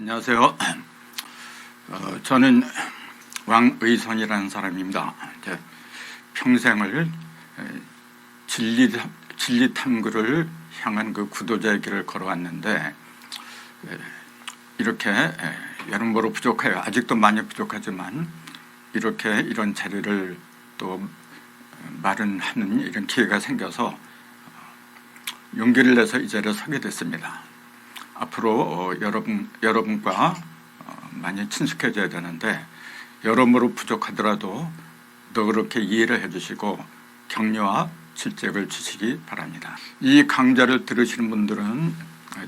안녕하세요. 저는 왕의선이라는 사람입니다. 이제 평생을 진리 탐구를 향한 그 구도자의 길을 걸어왔는데 이렇게 여러모로 부족해요. 아직도 많이 부족하지만 이렇게 이런 자리를 또 마련하는 이런 기회가 생겨서 용기를 내서 이 자리에 서게 됐습니다. 앞으로 여러분과 많이 친숙해져야 되는데 여러모로 부족하더라도 너그럽게 이해를 해주시고 격려와 질책을 주시기 바랍니다. 이 강좌를 들으시는 분들은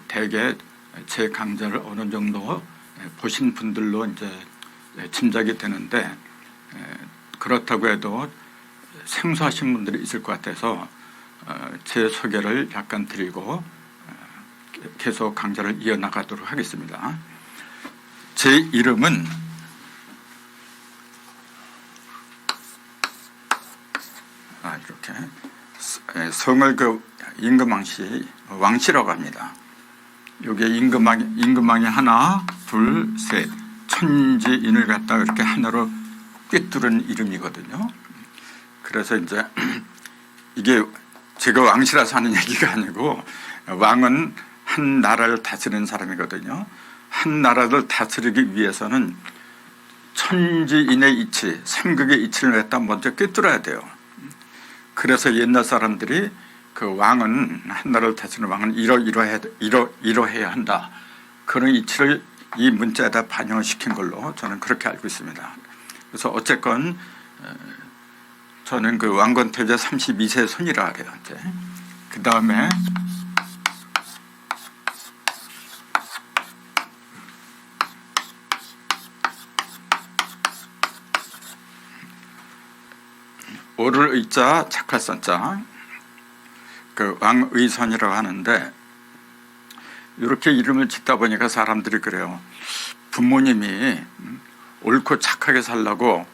대개 제 강좌를 어느 정도 보신 분들로 이제 짐작이 되는데 그렇다고 해도 생소하신 분들이 있을 것 같아서 제 소개를 약간 드리고 계속 강좌를 이어나가도록 하겠습니다. 제 이름은 이렇게 성을 임금왕씨 왕씨라고 합니다. 여기에 임금왕이 하나, 둘, 셋 천지인을 갖다 이렇게 하나로 꿰뚫은 이름이거든요. 그래서 이제 이게 제가 왕씨라서 하는 얘기가 아니고 왕은 한 나라를 다스리는 사람이거든요. 한 나라를 다스리기 위해서는 천지인의 이치, 삼극의 이치를 갖다 먼저 꿰뚫어야 돼요. 그래서 옛날 사람들이 그 왕은 한 나라를 다스리는 왕은 이러해야 한다. 그런 이치를 이 문자에다 반영을 시킨 걸로 저는 그렇게 알고 있습니다. 그래서 어쨌건 저는 그 왕건태제 32세 손이라 그래요. 그 다음에 오를 의자 착할 선자 그 왕의선이라고 하는데 이렇게 이름을 짓다 보니까 사람들이 그래요. 부모님이 옳고 착하게 살라고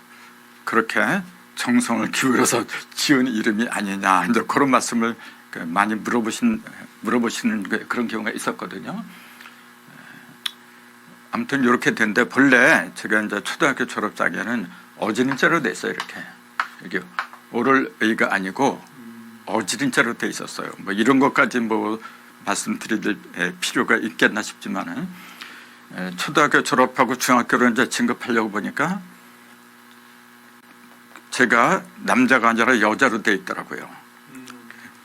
그렇게 정성을 기울여서 지은 이름이 아니냐 이제 그런 말씀을 많이 물어보시는 그런 경우가 있었거든요. 아무튼 이렇게 된데 본래 제가 이제 초등학교 졸업장에는 어지린자로 돼 있어요. 이게 오를 의가 아니고 어지린자로 돼 있었어요. 뭐 이런 것까지 뭐 말씀드릴 필요가 있겠나 싶지만은 초등학교 졸업하고 중학교로 이제 진급하려고 보니까 제가 남자가 아니라 여자로 돼 있더라고요.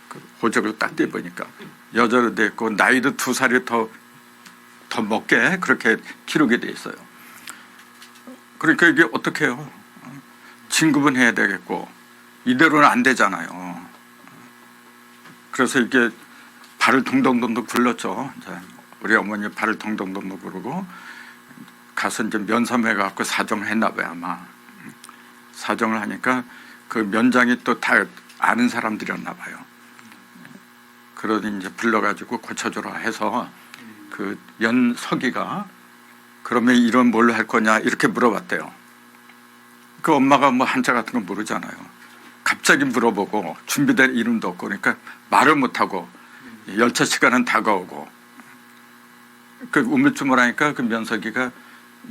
그 호적을 딱 떼보니까 여자로 돼 있고 나이도 2살이 더 먹게 그렇게 기록이 돼 있어요. 그러니까 이게 어떻게 해요? 진급은 해야 되겠고 이대로는 안 되잖아요. 그래서 이게 발을 동동동동 굴렀죠. 우리 어머니 발을 동동동동 구르고 가서 이제 면담해 갖고 사정을 했나 봐요 아마. 사정을 하니까 그 면장이 또 다 아는 사람들이었나 봐요. 그러니 이제 불러가지고 고쳐주라 해서 그 연석이가 그러면 이런 뭘로 할 거냐 이렇게 물어봤대요. 그 엄마가 뭐 한자 같은 거 모르잖아요. 갑자기 물어보고 준비된 이름도 없고 그러니까 말을 못하고 열차 시간은 다가오고 그 우물쭈물하니까 그 면석이가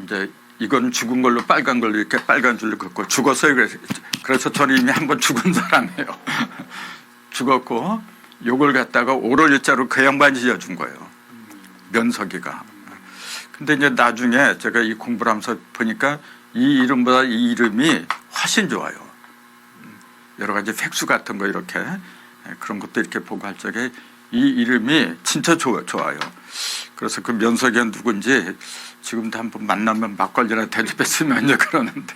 이제 이거는 죽은 걸로 빨간 걸로 이렇게 빨간 줄로 긋고 죽었어요. 그래서 저는 이미 한번 죽은 사람이에요. 죽었고 요걸 갖다가 오를 일자로 그 양반이 지어준 거예요. 면석이가. 근데 이제 나중에 제가 이 공부를 하면서 보니까 이 이름보다 이 이름이 훨씬 좋아요. 여러 가지 팩수 같은 거 이렇게 그런 것도 이렇게 보고 할 적에 이 이름이 진짜 좋아요. 그래서 그 면석이가 누군지 지금도 한번 만나면 막걸리나 대접했으면 이제 그러는데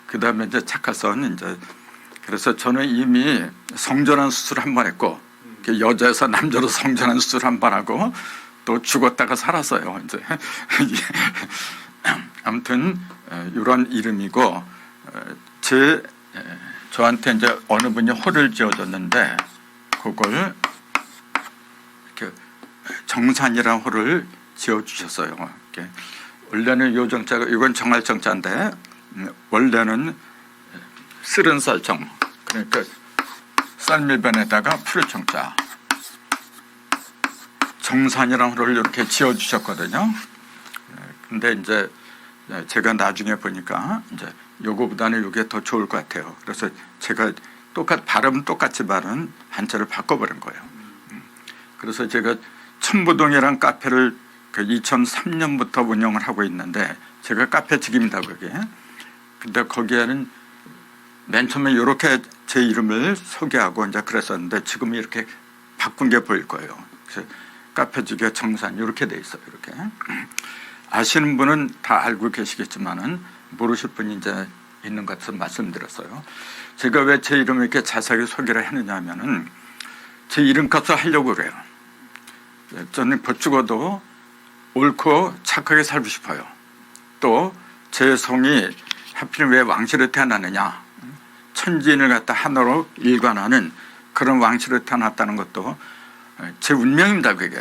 그 다음에 이제 착하선 이제 그래서 저는 이미 성전환 수술 한 번 했고 여자에서 남자로 성전환 수술 한 번 하고 또 죽었다가 살았어요. 이제 아무튼 이런 이름이고 저한테 이제 어느 분이 호를 지어줬는데 그걸 이렇게 정산이라는 호를 지어주셨어요. 이렇게 원래는 요 정자가 이건 정할 정자인데 원래는 쓸은 쌀정 그러니까 쌀밀변에다가 풀을 정자 정산이라는 호를 이렇게 지어주셨거든요. 근데 이제 제가 나중에 보니까 이제 요거보다는 이게 더 좋을 것 같아요. 그래서 제가 발음 똑같지만은 한자를 바꿔버린 거예요. 그래서 제가 천부동이라는 카페를 2003년부터 운영을 하고 있는데 제가 카페 직입니다, 그게. 근데 거기에는 맨 처음에 이렇게 제 이름을 소개하고 이제 그랬었는데 지금 이렇게 바꾼 게 보일 거예요. 그래서 카페 직의 정산 이렇게 돼 있어요. 이렇게. 아시는 분은 다 알고 계시겠지만은 모르실 분이 이제 있는 것 같아서 말씀드렸어요. 제가 왜 제 이름을 이렇게 자세하게 소개를 했느냐 하면은 제 이름값을 하려고 그래요. 저는 죽어도 옳고 착하게 살고 싶어요. 또 제 성이 하필 왜 왕실에 태어나느냐, 천지인을 갖다 하나로 일관하는 그런 왕실에 태어났다는 것도 제 운명입니다, 그게.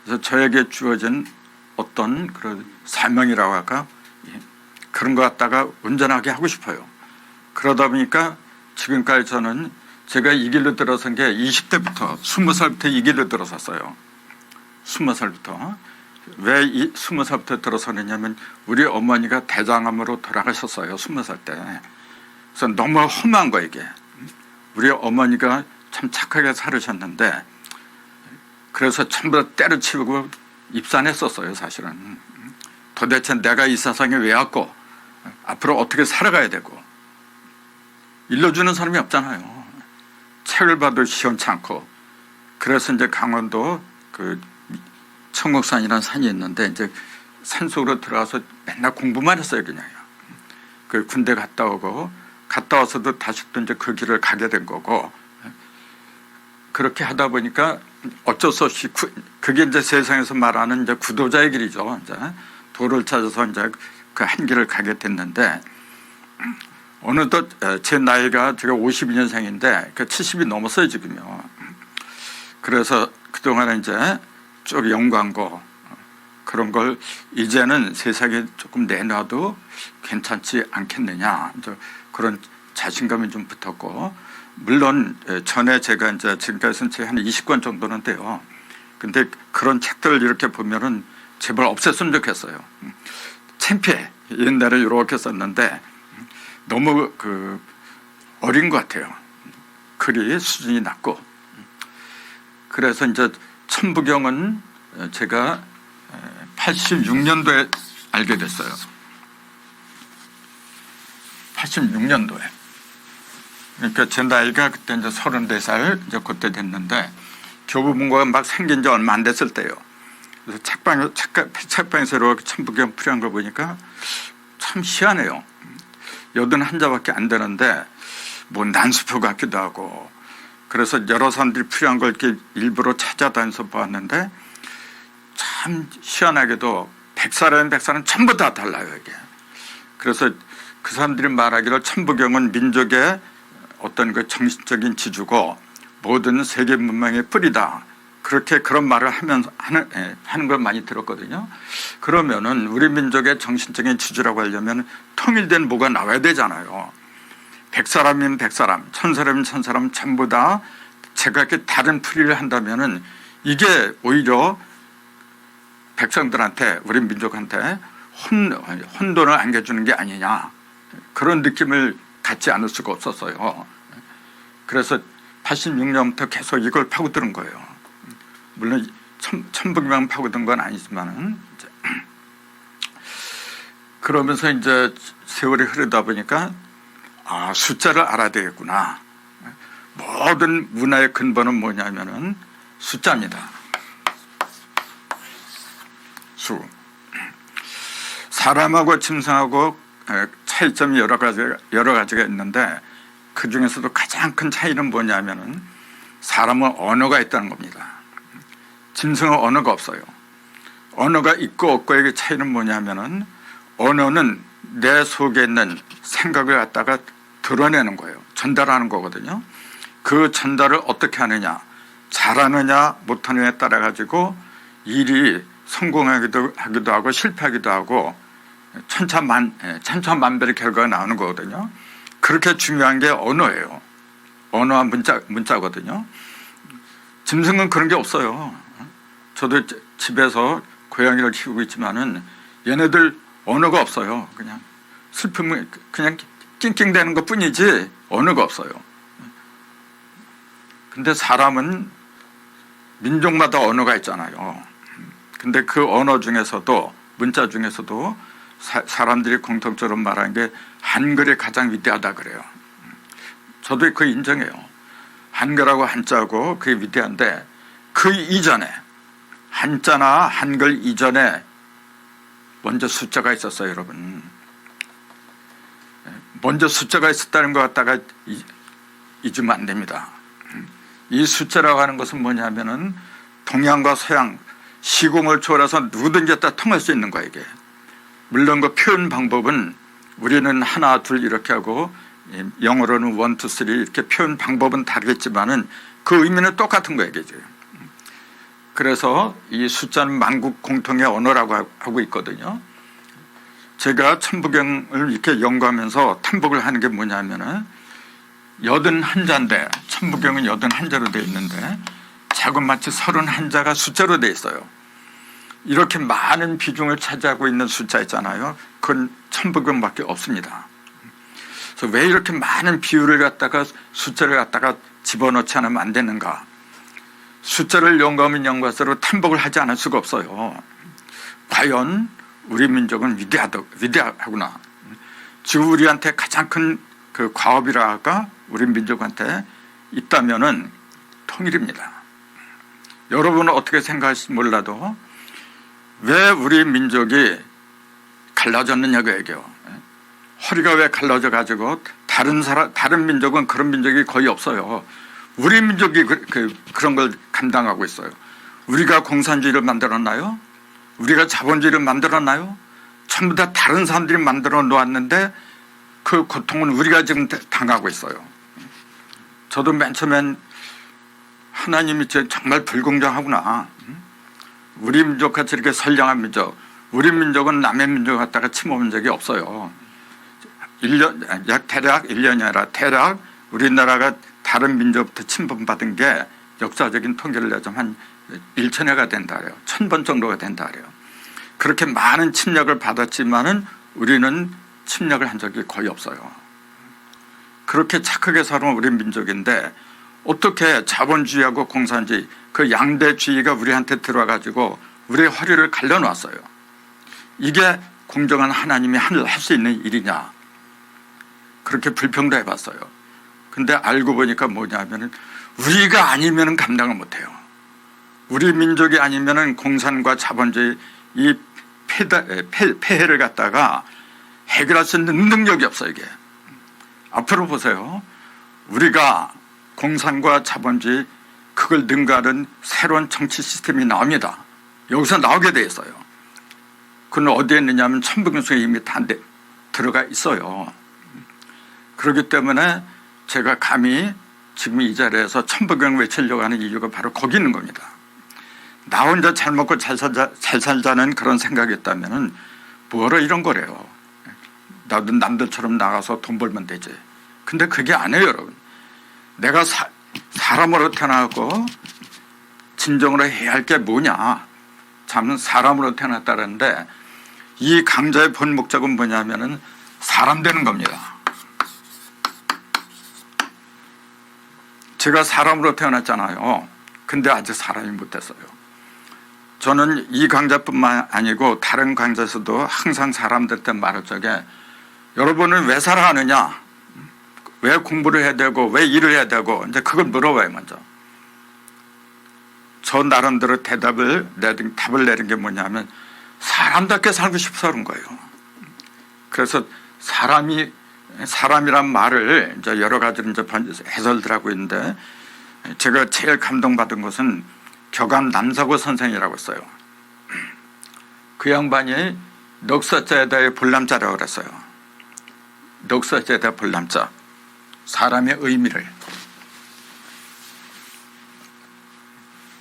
그래서 저에게 주어진 어떤 그런 사명이라고 할까, 그런 것 갖다가 온전하게 하고 싶어요. 그러다 보니까 지금까지 저는 제가 이 길로 들어선 게 20대부터 20살부터 이 길로 들어섰어요. 20살부터. 왜 20살부터 들어서느냐면 우리 어머니가 대장암으로 돌아가셨어요. 20살 때. 그래서 너무 험한 거예요, 이게. 우리 어머니가 참 착하게 살으셨는데 그래서 전부 다 때려치우고 입산했었어요, 사실은. 도대체 내가 이 세상에 왜 왔고 앞으로 어떻게 살아가야 되고 일러주는 사람이 없잖아요. 책을 봐도 시원치 않고. 그래서 이제 강원도 청곡산이라는 산이 있는데 이제 산속으로 들어가서 맨날 공부만 했어요, 그냥. 그 군대 갔다 오고 갔다 와서도 다시 또 이제 그 길을 가게 된 거고. 그렇게 하다 보니까 어쩔 수 없이 그게 이제 세상에서 말하는 이제 구도자의 길이죠. 이제 도를 찾아서 이제 그 한 길을 가게 됐는데 어느덧 제 나이가 제가 52년생인데 70이 넘었어요, 지금요. 그래서 그동안에 이제 쭉 연구한거 그런 걸 이제는 세상에 조금 내놔도 괜찮지 않겠느냐, 그런 자신감이 좀 붙었고, 물론 전에 제가 이제 지금까지는 한 20권 정도는 돼요. 근데 그런 책들을 이렇게 보면은 제발 없앴으면 좋겠어요. 창피해. 옛날에 이렇게 썼는데 너무 어린 것 같아요. 글이 수준이 낮고. 그래서 이제 천부경은 제가 86년도에 알게 됐어요. 86년도에. 그러니까 제 나이가 그때 이제 34살 이제 그때 됐는데 교보문고가 막 생긴 지 얼마 안 됐을 때요. 그래서 책방에서 이렇게 천부경 필요한 걸 보니까 참 희한해요. 81자밖에 안 되는데 뭐 난수표 같기도 하고. 그래서 여러 사람들이 필요한 걸 이렇게 일부러 찾아다녀서 보았는데 참 희한하게도 100사람 전부 다 달라요, 이게. 그래서 그 사람들이 말하기를 천부경은 민족의 어떤 그 정신적인 지주고 모든 세계 문명의 뿌리다. 그렇게 그런 말을 하는 걸 많이 들었거든요. 그러면은 우리 민족의 정신적인 지주라고 하려면 통일된 뭐가 나와야 되잖아요. 100사람이면 100사람, 1000사람이면 1000사람 전부 다 제가 이렇게 다른 풀이를 한다면은 이게 오히려 백성들한테, 우리 민족한테 혼돈을 안겨주는 게 아니냐, 그런 느낌을 갖지 않을 수가 없었어요. 그래서 86년부터 계속 이걸 파고드는 거예요. 물론 천북만 파고든 건 아니지만은 그러면서 이제 세월이 흐르다 보니까 숫자를 알아야 되겠구나. 모든 문화의 근본은 뭐냐면은 숫자입니다. 수. 사람하고 짐승하고 차이점이 여러 가지가 있는데 그 중에서도 가장 큰 차이는 뭐냐면은 사람은 언어가 있다는 겁니다. 짐승은 언어가 없어요. 언어가 있고 없고의 차이는 뭐냐면은 언어는 내 속에 있는 생각을 갖다가 드러내는 거예요. 전달하는 거거든요. 그 전달을 어떻게 하느냐, 잘하느냐 못하느냐에 따라 가지고 일이 성공하기도 하고 실패하기도 하고 천차만별의 결과가 나오는 거거든요. 그렇게 중요한 게 언어예요. 언어와 문자거든요. 짐승은 그런 게 없어요. 저도 집에서 고양이를 키우고 있지만은 얘네들 언어가 없어요. 그냥 슬픔을 그냥 낑낑대는 것 뿐이지 언어가 없어요. 근데 사람은 민족마다 언어가 있잖아요. 근데 그 언어 중에서도 문자 중에서도 사람들이 공통적으로 말하는 게 한글이 가장 위대하다 그래요. 저도 그 인정해요. 한글하고 한자고 그게 위대한데 그 이전에 한자나 한글 이전에 먼저 숫자가 있었어요, 여러분. 먼저 숫자가 있었다는 것 갖다가 잊으면 안 됩니다. 이 숫자라고 하는 것은 뭐냐면은 동양과 서양 시공을 초월해서 누구든지 다 통할 수 있는 거예요, 이게. 물론 그 표현 방법은 우리는 하나, 둘 이렇게 하고 영어로는 원, 투, 쓰리 이렇게 표현 방법은 다르겠지만은 그 의미는 똑같은 거예요, 이게. 그래서 이 숫자는 만국 공통의 언어라고 하고 있거든요. 제가 천부경을 이렇게 연구하면서 탐복을 하는 게 뭐냐면은 81자인데 천부경은 81자로 되어 있는데 자그마치 31자가 숫자로 되어 있어요. 이렇게 많은 비중을 차지하고 있는 숫자 있잖아요. 그건 천부경밖에 없습니다. 그래서 왜 이렇게 많은 비율을 갖다가 숫자를 갖다가 집어넣지 않으면 안 되는가? 숫자를 연구하면 연구할수록 탐복을 하지 않을 수가 없어요. 과연 우리 민족은 위대하구나. 지금 우리한테 가장 큰 그 과업이라가 우리 민족한테 있다면은 통일입니다. 여러분은 어떻게 생각할지 몰라도 왜 우리 민족이 갈라졌느냐고 얘기해요. 허리가 왜 갈라져 가지고 다른 민족은 그런 민족이 거의 없어요. 우리 민족이 그런 걸 감당하고 있어요. 우리가 공산주의를 만들었나요? 우리가 자본주의를 만들었나요? 전부 다 다른 사람들이 만들어 놓았는데 그 고통은 우리가 지금 당하고 있어요. 저도 맨 처음엔 하나님이 정말 불공정하구나. 우리 민족같이 이렇게 선량한 민족, 우리 민족은 남의 민족 갖다가 침범한 적이 없어요. 대략 1년이 아니라 대략 우리나라가 다른 민족부터 침범받은 게 역사적인 통계를 내자면 한 1,000회가 된다 그래요. 1,000번 정도가 된다 그래요. 그렇게 많은 침략을 받았지만은 우리는 침략을 한 적이 거의 없어요. 그렇게 착하게 살아온 우리 민족인데 어떻게 자본주의하고 공산주의 그 양대주의가 우리한테 들어와가지고 우리의 허리를 갈라놨어요. 이게 공정한 하나님이 할 수 있는 일이냐. 그렇게 불평도 해봤어요. 근데 알고 보니까 뭐냐면은 우리가 아니면은 감당을 못해요. 우리 민족이 아니면은 공산과 자본주의 이 폐해를 갖다가 해결할 수 있는 능력이 없어요, 이게. 앞으로 보세요. 우리가 공산과 자본주의 그걸 능가하는 새로운 정치 시스템이 나옵니다. 여기서 나오게 돼 있어요. 그건 어디에 있느냐면 천부경 속에 이미 다 들어가 있어요. 그렇기 때문에 제가 감히 지금 이 자리에서 천부경 외치려고 하는 이유가 바로 거기 있는 겁니다. 나 혼자 잘 먹고 잘 살자는 그런 생각이 있다면 뭐하러 이런 거래요. 나도 남들처럼 나가서 돈 벌면 되지. 근데 그게 아니에요, 여러분. 내가 사람으로 태어나고 진정으로 해야 할 게 뭐냐. 참 사람으로 태어났다는데 이 강좌의 본 목적은 뭐냐면은 사람 되는 겁니다. 제가 사람으로 태어났잖아요. 근데 아직 사람이 못 됐어요. 저는 이 강좌뿐만 아니고 다른 강좌에서도 항상 사람들한테 말할 적에 여러분은 왜 살아가느냐? 왜 공부를 해야 되고 왜 일을 해야 되고 이제 그걸 물어봐요, 먼저. 저 나름대로 답을 내린 게 뭐냐면 사람답게 살고 싶어서 그런 거예요. 그래서 사람이란 말을 이제 여러 가지로 이제 해설들 하고 있는데 제가 제일 감동받은 것은 교감 남사고 선생이라고 했어요. 그 양반이 넉사자에다의 볼남자라고 그랬어요. 넉사자에다 볼남자. 사람의 의미를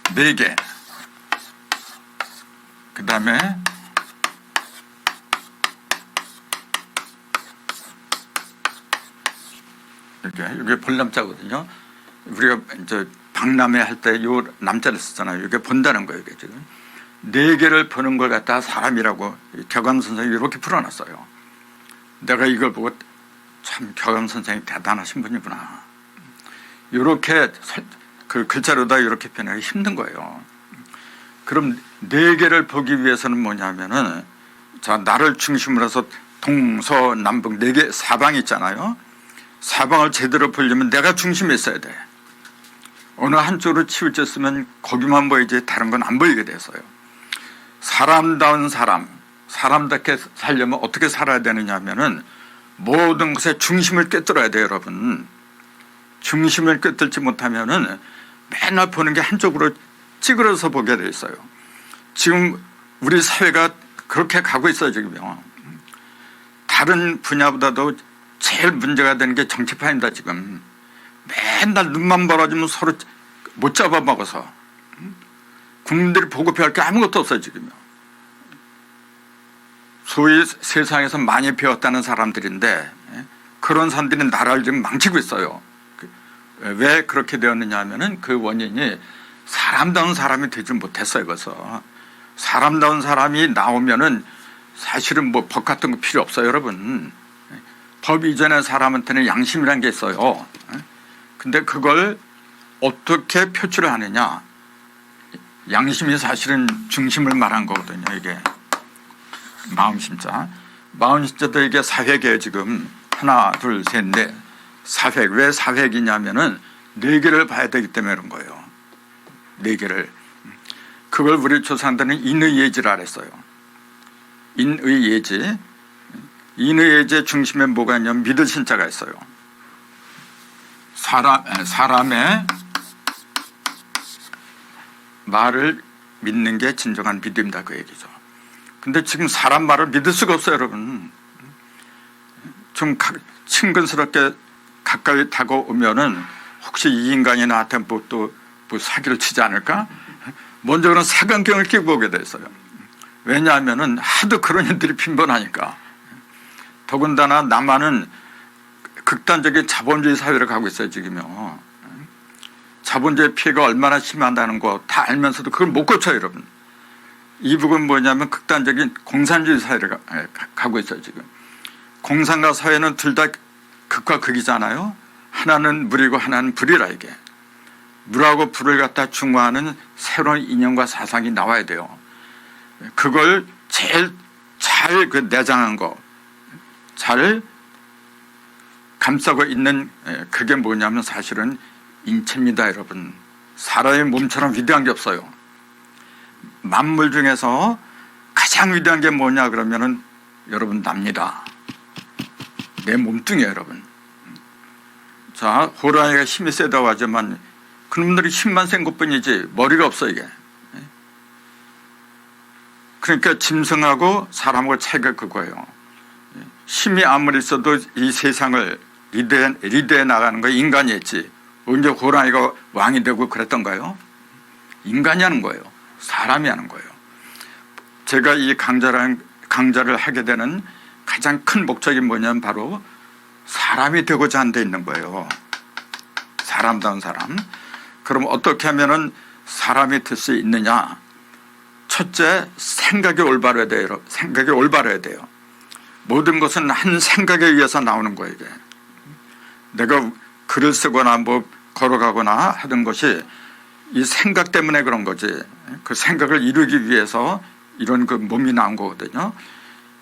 4개. 그 다음에 이게 볼남자거든요. 우리가 이제 박람회 할 때 요 남자를 썼잖아요. 이게 본다는 거예요. 이게 지금 4개를 보는 걸 갖다가 사람이라고 격암 선생이 이렇게 풀어놨어요. 내가 이걸 보고 참 격암 선생이 대단하신 분이구나. 이렇게 그 글자로다 이렇게 표현하기 힘든 거예요. 그럼 4개를 보기 위해서는 뭐냐면은 자, 나를 중심으로 해서 동서남북 4개 사방이 있잖아요. 사방을 제대로 보려면 내가 중심에 있어야 돼. 어느 한쪽으로 치우쳤으면 거기만 보이지 다른 건 안 보이게 돼서요. 사람다운 사람, 사람답게 살려면 어떻게 살아야 되느냐 하면은 모든 것의 중심을 꿰뚫어야 돼요, 여러분. 중심을 꿰뚫지 못하면은 맨날 보는 게 한쪽으로 찌그러서 보게 돼 있어요. 지금 우리 사회가 그렇게 가고 있어요, 지금요. 다른 분야보다도 제일 문제가 되는 게 정치판입니다, 지금. 맨날 눈만 벌어지면 서로 못 잡아먹어서. 국민들이 보고 배울 게 아무것도 없어요, 지금요. 소위 세상에서 많이 배웠다는 사람들인데 그런 사람들이 나라를 지금 망치고 있어요. 왜 그렇게 되었느냐 하면은 그 원인이 사람다운 사람이 되지 못했어요. 그래서 사람다운 사람이 나오면은 사실은 뭐 법 같은 거 필요 없어요, 여러분. 법 이전의 사람한테는 양심이라는 게 있어요. 근데 그걸 어떻게 표출을 하느냐. 양심이 사실은 중심을 말한 거거든요, 이게. 마음심자. 마음심자도 이게 사획이에요, 지금. 하나, 둘, 셋, 넷. 사획. 왜 사획이냐면은 4개를 봐야 되기 때문에 그런 거예요. 4개를. 그걸 우리 조상들은 인의예지라 그랬어요. 인의예지. 인의예지의 중심에 뭐가 있냐면 믿을 신자가 있어요. 사람의 말을 믿는 게 진정한 믿음이다, 그 얘기죠. 근데 지금 사람 말을 믿을 수가 없어요, 여러분. 좀 친근스럽게 가까이 다가오면은 혹시 이 인간이 나한테 뭐 사기를 치지 않을까? 먼저 그런 사각경을 끼고 보게 됐어요. 왜냐하면은 하도 그런 일들이 빈번하니까. 더군다나 남한은 극단적인 자본주의 사회를 가고 있어요, 지금요. 자본주의 피해가 얼마나 심하다는 거 다 알면서도 그걸 못 고쳐요, 여러분. 이 부분 뭐냐면 극단적인 공산주의 사회를 가고 있어요, 지금. 공산과 사회는 둘 다 극과 극이잖아요. 하나는 물이고 하나는 불이라 이게. 물하고 불을 갖다 중화하는 새로운 이념과 사상이 나와야 돼요. 그걸 제일 잘 그 내장한 거, 잘 감싸고 있는 그게 뭐냐면 사실은 인체입니다, 여러분. 사람의 몸처럼 위대한 게 없어요. 만물 중에서 가장 위대한 게 뭐냐 그러면은 여러분 납니다. 내 몸뚱이에요, 여러분. 자, 호랑이가 힘이 세다고 하지만 그놈들이 힘만 센 것뿐이지 머리가 없어 이게. 그러니까 짐승하고 사람하고 차이가 그거예요. 힘이 아무리 있어도 이 세상을 리드해 나가는 거 인간이 했지. 언제 호랑이가 왕이 되고 그랬던가요? 인간이 하는 거예요. 사람이 하는 거예요. 제가 이 강좌를 하게 되는 가장 큰 목적이 뭐냐면 바로 사람이 되고자 하는 데 있는 거예요. 사람다운 사람. 그럼 어떻게 하면은 사람이 될 수 있느냐? 첫째, 생각이 올바라야 돼요. 생각이 올바라야 돼요. 모든 것은 한 생각에 의해서 나오는 거예요, 이게. 내가 글을 쓰거나 뭐 걸어가거나 하던 것이 이 생각 때문에 그런 거지. 그 생각을 이루기 위해서 이런 그 몸이 나온 거거든요.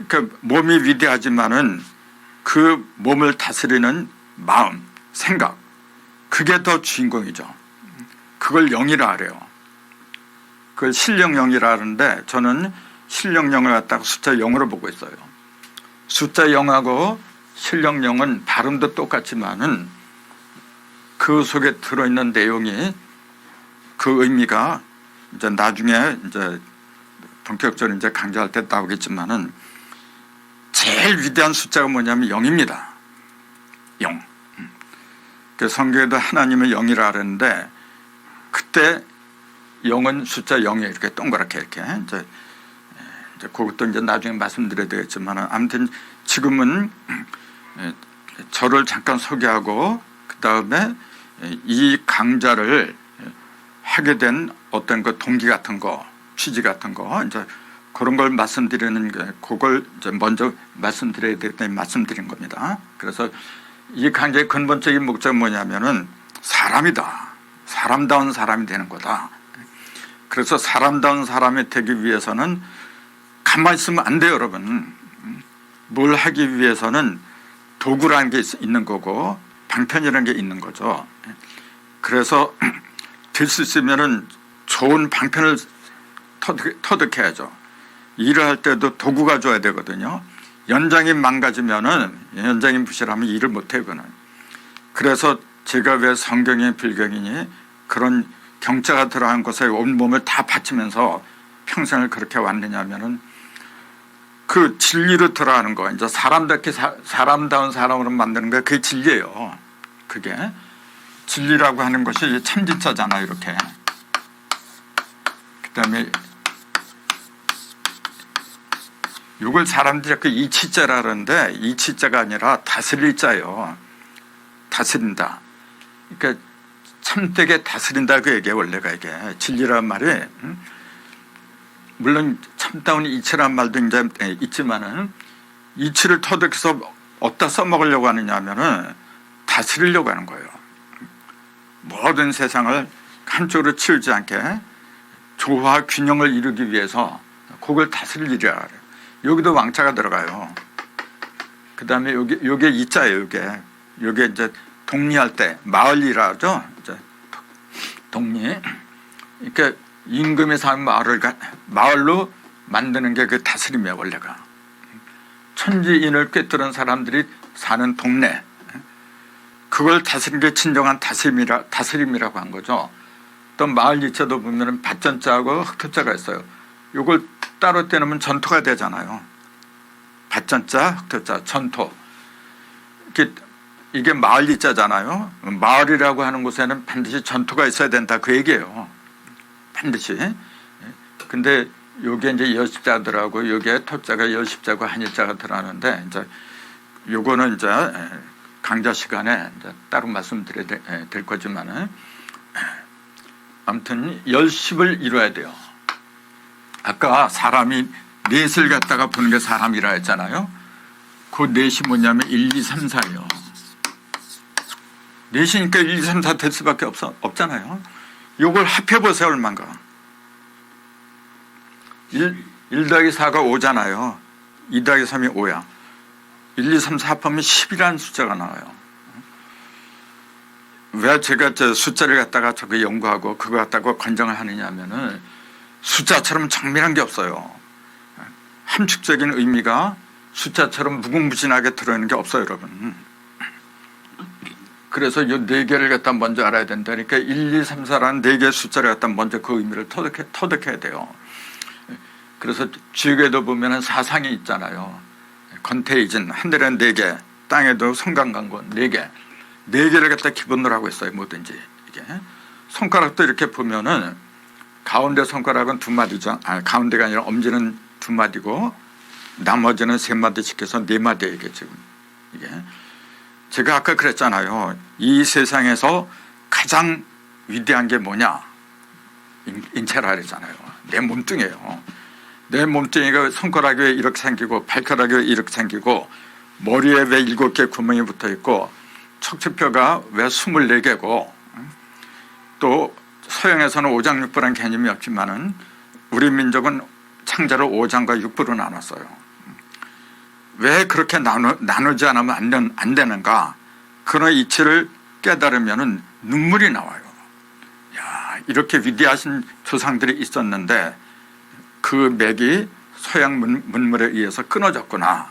그 몸이 위대하지만은 그 몸을 다스리는 마음, 생각, 그게 더 주인공이죠. 그걸 영이라 그래요. 그걸 실령영이라 하는데 저는 실령영을 갖다가 숫자 0으로 보고 있어요. 숫자 0하고 실령영은 발음도 똑같지만은 그 속에 들어있는 내용이 그 의미가 이제 나중에 이제 본격적으로 이제 강좌할 때 나오겠지만은 제일 위대한 숫자가 뭐냐면 0입니다. 0. 그 성경에도 하나님을 0이라 그랬는데 그때 0은 숫자 0이에요. 이렇게 동그랗게 이렇게. 이제 그것도 이제 나중에 말씀드려야 되겠지만 아무튼 지금은 저를 잠깐 소개하고 그 다음에 이 강좌를 하게 된 어떤 그 동기 같은 거, 취지 같은 거, 이제 그런 걸 말씀드리는 게, 그걸 이제 먼저 말씀드려야 될 때 말씀드린 겁니다. 그래서 이 강좌의 근본적인 목적은 뭐냐면은 사람이다. 사람다운 사람이 되는 거다. 그래서 사람다운 사람이 되기 위해서는 가만히 있으면 안 돼요, 여러분. 뭘 하기 위해서는 도구라는 게 있는 거고 방편이라는 게 있는 거죠. 그래서 될 수 있으면은 좋은 방편을 터득해야죠. 일을 할 때도 도구가 줘야 되거든요. 연장이 망가지면은, 연장이 부실하면 일을 못 해요. 그래서 제가 왜 성경이 불경이니 그런 경자가 들어간 곳에 온몸을 다 바치면서 평생을 그렇게 왔느냐면은 그 진리로 들어가는 거, 이제 사람답게 사람다운 사람으로 만드는 게 그게 진리예요. 그게 진리라고 하는 것이 참진짜잖아요. 이렇게. 그다음에 이걸 사람들이 그 이치자라 그러는데 이치자가 아니라 다스릴 자예요. 다스린다. 그러니까 참되게 다스린다 그 얘기예요. 원래가 이게 진리란 말이. 물론 참다운 이치란 말도 이제 있지만은 이치를 터득해서 어디다 써먹으려고 하느냐 하면은 다스리려고 하는 거예요. 모든 세상을 한쪽으로 치우지 않게 조화 균형을 이루기 위해서 그걸 다스릴 일이라 그래요. 여기도 왕자가 들어가요. 그 다음에 요게 이자예요. 요게 이제 독리할 때 마을이라 하죠. 이제 독리. 그러니까 임금이 사는 마을로 만드는 게 그 다스림이에요. 원래가. 천지인을 꿰뚫은 사람들이 사는 동네. 그걸 다스리는 게 진정한 다스림이라고 한 거죠. 또 마을 이체도 보면 밭전자하고 흑토자가 있어요. 이걸 따로 떼놓으면 전토가 되잖아요. 밭전자, 흑토자, 전토. 이게 마을 이자잖아요. 마을이라고 하는 곳에는 반드시 전토가 있어야 된다 그 얘기예요. 반드시. 근데 요게 이제 여십자들하고 요게 토자가 여십자고 한일자가 들어가는데 이제 요거는 이제 강좌 시간에 이제 따로 말씀드려야 될 거지만은 아무튼 열십을 이뤄야 돼요. 아까 사람이 넷을 갖다가 보는 게 사람이라 했잖아요. 그 넷이 뭐냐면 1, 2, 3, 4예요. 넷이니까 1, 2, 3, 4 될 수밖에 없잖아요. 요걸 합해보세요. 얼마인가. 1 더하기 4가 5잖아요. 2 더하기 3이 5야. 1, 2, 3, 4 합하면 10이라는 숫자가 나와요. 왜 제가 숫자를 갖다가 저거 연구하고 그거 갖다가 권장을 하느냐 하면은 숫자처럼 정밀한 게 없어요. 함축적인 의미가 숫자처럼 무궁무진하게 들어있는 게 없어요, 여러분. 그래서 이 네 개를 갖다 먼저 알아야 된다니까 1, 2, 3, 4라는 네 개의 숫자를 갖다 먼저 그 의미를 터득해야 돼요. 그래서 지옥에도 보면은 사상이 있잖아요. 건태이진 하늘에 4개, 땅에도 성강강권 4개. 4개를 갖다 기본으로 하고 있어요. 뭐든지. 이게. 손가락도 이렇게 보면은 가운데 손가락은 2마디죠. 가운데가 아니라 엄지는 2마디고 나머지는 3마디씩 해서 4마디예요. 이게 지금. 이게. 제가 아까 그랬잖아요. 이 세상에서 가장 위대한 게 뭐냐? 인체라 그랬잖아요. 내 몸뚱이에요. 내 몸뚱이가 손가락이 왜 이렇게 생기고 발가락이 왜 이렇게 생기고 머리에 왜 7개 구멍이 붙어 있고 척추뼈가 왜 24개고 또 서양에서는 오장육부라는 개념이 없지만은 우리 민족은 창자를 5장과 6부로 나눴어요. 왜 그렇게 나누지 않으면 안 되는가? 그런 이치를 깨달으면 눈물이 나와요. 야, 이렇게 위대하신 조상들이 있었는데 그 맥이 서양 문물에 의해서 끊어졌구나.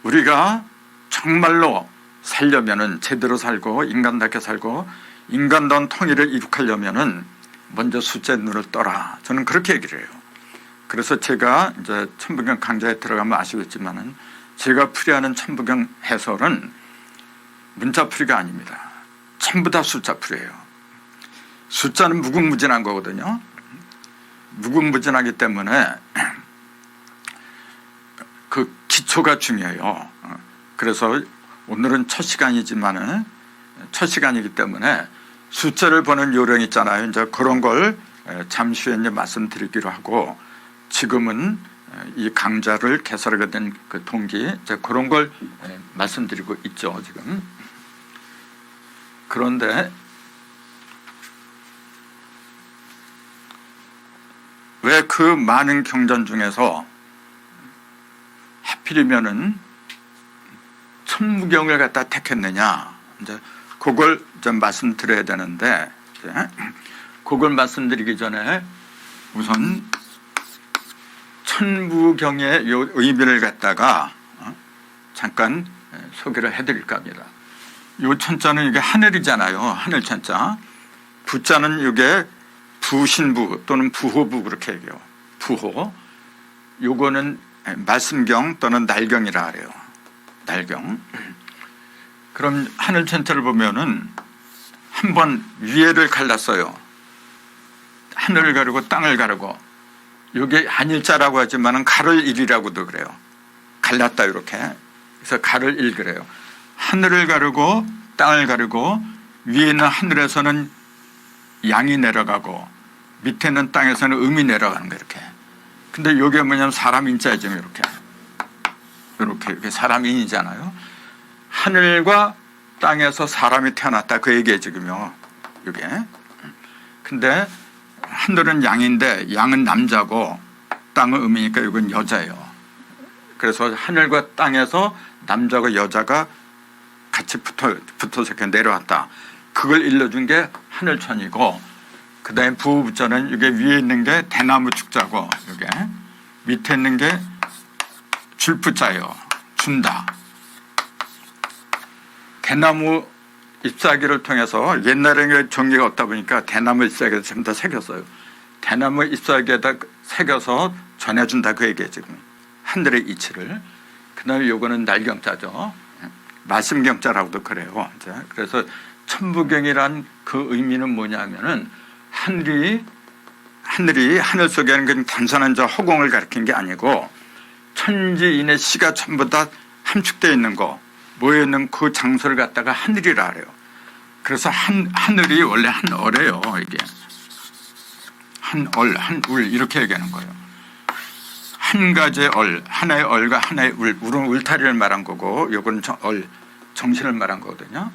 우리가 정말로 살려면은 제대로 살고 인간답게 살고 인간다운 통일을 이룩하려면은 먼저 숫자의 눈을 떠라. 저는 그렇게 얘기를 해요. 그래서 제가 이제 천부경 강좌에 들어가면 아시겠지만은 제가 풀이하는 천부경 해설은 문자풀이가 아닙니다. 전부 다 숫자풀이에요. 숫자는 무궁무진한 거거든요. 무궁무진하기 때문에 그 기초가 중요해요. 그래서 오늘은 첫 시간이지만은 첫 시간이기 때문에 숫자를 보는 요령 있잖아요. 이제 그런 걸 잠시 후에 이제 말씀드리기로 하고, 지금은 이 강좌를 개설하게 된 그 동기, 이제 그런 걸 말씀드리고 있죠, 지금. 그런데 왜 그 많은 경전 중에서 하필이면은 천부경을 갖다 택했느냐, 이제 그걸 좀 말씀드려야 되는데, 그걸 말씀드리기 전에 우선 천부경의 요 의미를 갖다가 잠깐 소개를 해드릴까 합니다. 요 천자는 이게 하늘이잖아요. 하늘 천자. 부자는 이게 부신부 또는 부호부 그렇게 얘기해요. 부호. 요거는 말씀경 또는 날경이라 그래요. 날경. 그럼 하늘 천자를 보면은 한번 위에를 갈랐어요. 하늘을 가르고 땅을 가르고. 요게 한일자라고 하지만은 가를 일이라고도 그래요. 갈랐다 이렇게. 그래서 가를 일 그래요. 하늘을 가르고 땅을 가르고, 위에는 하늘에서는 양이 내려가고 밑에는 땅에서는 음이 내려가는 거예요. 이렇게. 근데 이게 뭐냐면 사람 인자죠. 이렇게 사람 인이잖아요. 하늘과 땅에서 사람이 태어났다 그 얘기예요 지금요. 이게. 근데 하늘은 양인데 양은 남자고 땅은 음이니까 이건 여자예요. 그래서 하늘과 땅에서 남자가 여자가 같이 붙어서 이렇게 내려왔다. 그걸 일러준 게 하늘천이고, 그 다음에 부부자는 이게 위에 있는 게 대나무 축자고, 이게 밑에 있는 게 줄부자예요. 준다. 대나무 잎사귀를 통해서, 옛날에는 전기가 없다 보니까 대나무 잎사귀에다 전부 다 새겼어요. 대나무 잎사귀에다 새겨서 전해준다 그 얘기예요 지금. 하늘의 이치를. 그 다음에 요거는 날경자죠. 말씀경자라고도 그래요. 그래서 천부경이란 그 의미는 뭐냐면은 하늘 속에는 그냥 단순한 허공을 가리킨 게 아니고 천지인의 시가 전부 다 함축되어 있는 거, 모여 있는 그 장소를 갖다가 하늘이라 그래요. 그래서 하늘이 원래 한얼이에요. 이게 한얼, 한울 이렇게 얘기하는 거예요. 한 가지의 얼, 하나의 얼과 하나의 울, 울은 울타리를 말한 거고, 요건 정신을 말한 거거든요.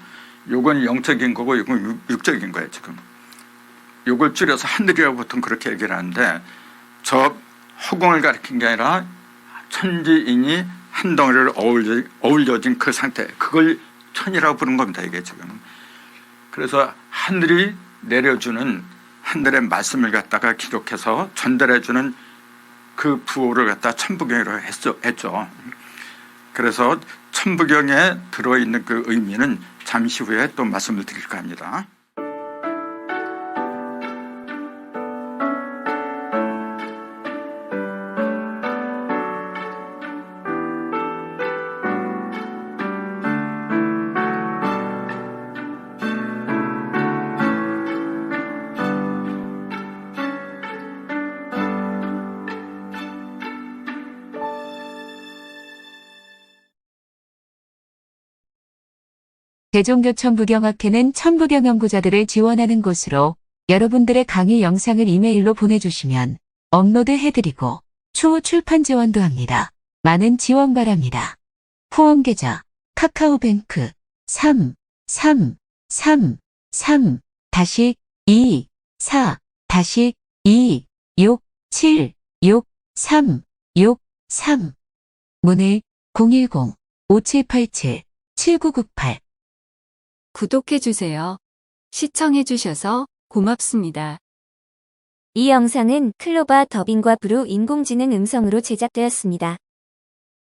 요건 영적인 거고, 요건 육적인 거예요 지금. 요걸 줄여서 하늘이라고 보통 그렇게 얘기를 하는데, 저 허공을 가리킨 게 아니라 천지인이 한 덩어리를 어울려진 그 상태, 그걸 천이라고 부르는 겁니다 이게 지금. 그래서 하늘이 내려주는, 하늘의 말씀을 갖다가 기록해서 전달해주는 그 부호를 갖다 천부경이라고 했죠. 그래서 천부경에 들어있는 그 의미는 잠시 후에 또 말씀을 드릴까 합니다. 대종교 천부경학회는 천부경 연구자들을 지원하는 곳으로, 여러분들의 강의 영상을 이메일로 보내주시면 업로드 해드리고 추후 출판 지원도 합니다. 많은 지원 바랍니다. 후원계좌 카카오뱅크 333-3-3-2-6-7-6-3-6-3 문의 010-5787-7998 구독해주세요. 시청해주셔서 고맙습니다. 이 영상은 클로바 더빙과 브루 인공지능 음성으로 제작되었습니다.